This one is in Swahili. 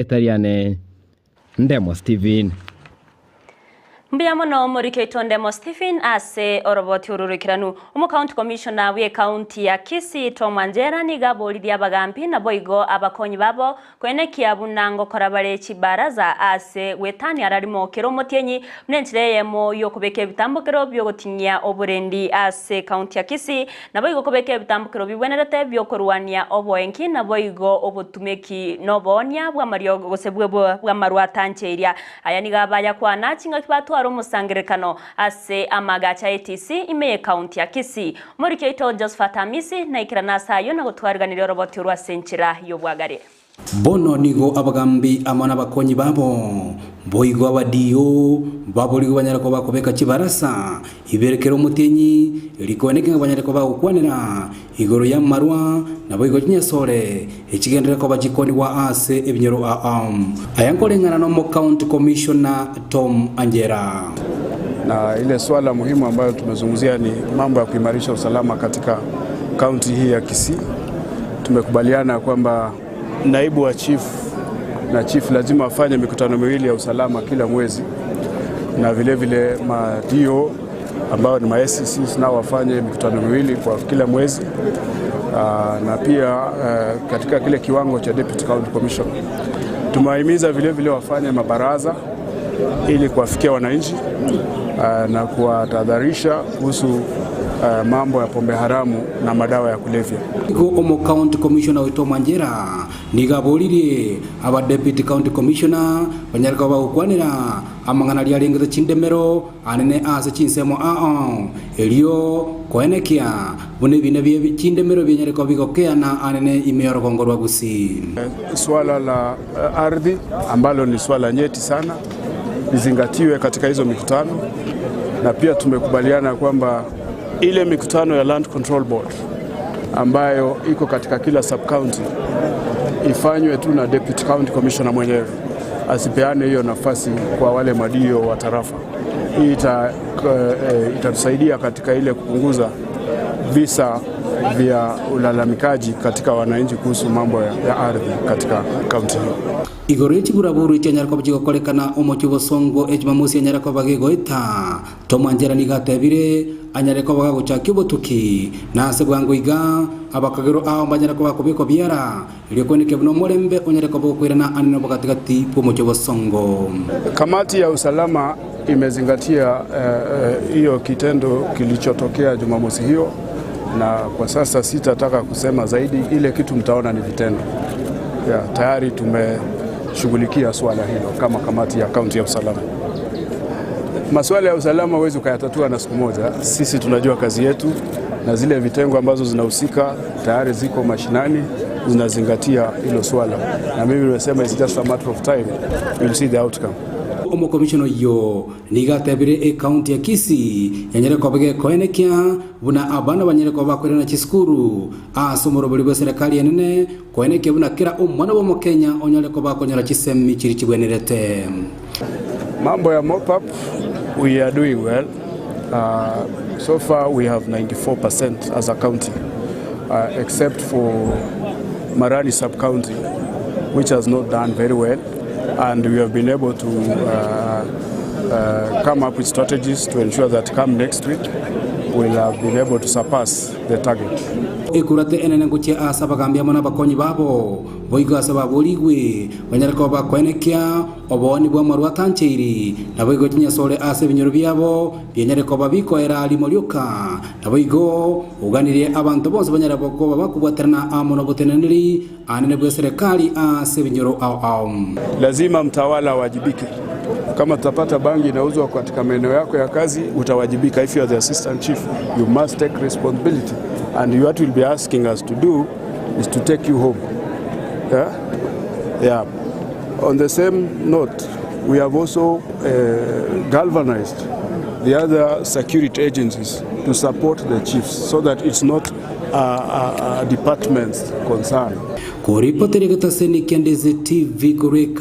Etariane Ndemo Steven. Mbiyamo no murikeito Ndemo Stephen ase oroboti ururikiranu County Commissioner we Kaunti ya Kisii Tomwanjera ni gabolidi abagambi na boigo abakonyi babo kwene kiabunango korabare chibaraza ase wetani ararimo kero motyenyi mnentireyemo yo kubeke bitambukiro byo gotinya oburendi ase Kaunti ya Kisii na boigo kubeke bitambukiro bibwenerete byo korwania oboenki na boigo obutumeki nobonya bwa mario gosebwe bwa marwatancheria aya ni gabaya kwana chinga kibatu umusangirekano ase amagacha ETC imeye Kaunti ya Kisii murikeito Josephat Amisi na ikiranasa yo na gutwariganira roboti rwa senchira yo bwagare bono nigo abagambi amana bakonyi babo boigo abadiyo baboligo banyarako bakobeka kibarasa iberekero mutenyi likoneke banyarako bakwanira igoro ya marwa na boigo kinyasore ekigendera ko bajikoni wa ase ebinyoro ayankolengana no County Commissioner Tom Anjera. Na ile swala muhimu ambayo tumezungumzia ni mambo ya kuimarisha usalama katika kaunti hii ya Kisii. Tumekubaliana kwamba naibu wa chief na chief lazima afanye mikutano miwili ya usalama kila mwezi, na vile vile madio ambao ni ma-SCCs nao wafanye mikutano miwili kwa kila mwezi, na pia katika kile kiwango cha Deputy County Commissioner tumewahimiza vile vile wafanye mabaraza ili kuwafikia wananchi na kuwatahadharisha kuhusu mambo ya pombe haramu na madawa ya kulevya. County Commissioner we Tomwanjera nigabolire aba Deputy County Commissioner banyaraka bakwanira amangana lyalengeza chindemero anene ase chinsemo elio koenekia bune bine bye chindemero byanyaraka bigokeana anene imeyoro kongorwa Gusii. Swala la ardhi ambalo ni swala nyeti sana lizingatiwe katika hizo mikutano, na pia tumekubaliana kwamba ile mikutano ya Land Control Board ambayo iko katika kila sub county ifanywe tu na Deputy County Commissioner mwenyewe, asipeane hiyo nafasi kwa wale madio wa tarafa. Hii itatusaidia katika ile kupunguza visa vya ulalamikaji katika wananchi kuhusu mambo ya ardhi katika kaunti hiyo. Igorechi buraburu ityanyarako byigokolekana omokibo songo ejimamusi yanyarako bagegoita Tomwanjera nigatebire anyareko bagaguchakyo botuki nase bwango iga abakagero aho banyarako bakobeko byara iliyokweneke buno molembe onyareko bokwirana anino bagatigati pomokibo songo. Kamati ya usalama imezingatia hiyo kitendo kilichotokea Jumamosi hiyo, na kwa sasa sitataka kusema zaidi, ile kitu mtaona ni vitendo. Tayari tumeshughulikia swala hilo kama kamati ya kaunti ya usalama. Masuala ya usalama huwezi ukayatatua na siku moja. Sisi tunajua kazi yetu, na zile vitengo ambazo zinahusika tayari ziko mashinani zinazingatia hilo swala, na mimi nimesema it's just a matter of time, we'll see the outcome. Commissioner yo nigatebire County ya Kisii yanyareko bage koenekia buna abana banyareko bakorana chiskuru asomoro buli serikali yanene koenekia buna kira umwana bo Kenya onyareko bakonyara chisemi chiri chibwenerete. Mambo ya mop up, we are doing well. So far we have 94% as a county, except for Marani sub-county, which has not done very well. And we have been able to come up with strategies to ensure that come next week we'll have been able to surpass the target. Ekurate enene nguche asabagambia mona bakonyi babo boigo asababuligwe banyarako bakwenekia oboni bwa marwa tancheiri na boigo tinyasole ase binyoro byabo byenyareko babiko era limolyoka na boigo uganire abantu bonse banyarako ko bakubwaterana amono boteneneri anene bwa serikali ase binyoro lazima mtawala wajibike. Kama tutapata bangi inauzwa katika maeneo yako ya kazi, utawajibika. If you are the assistant chief, you must take responsibility, and what will be asking us to do is to take you home. Yeah. On the same note, we have also galvanized the other security agencies to support the chiefs, so that it's not a department's concern. Kuripotere gata seni Ndizi TV kureka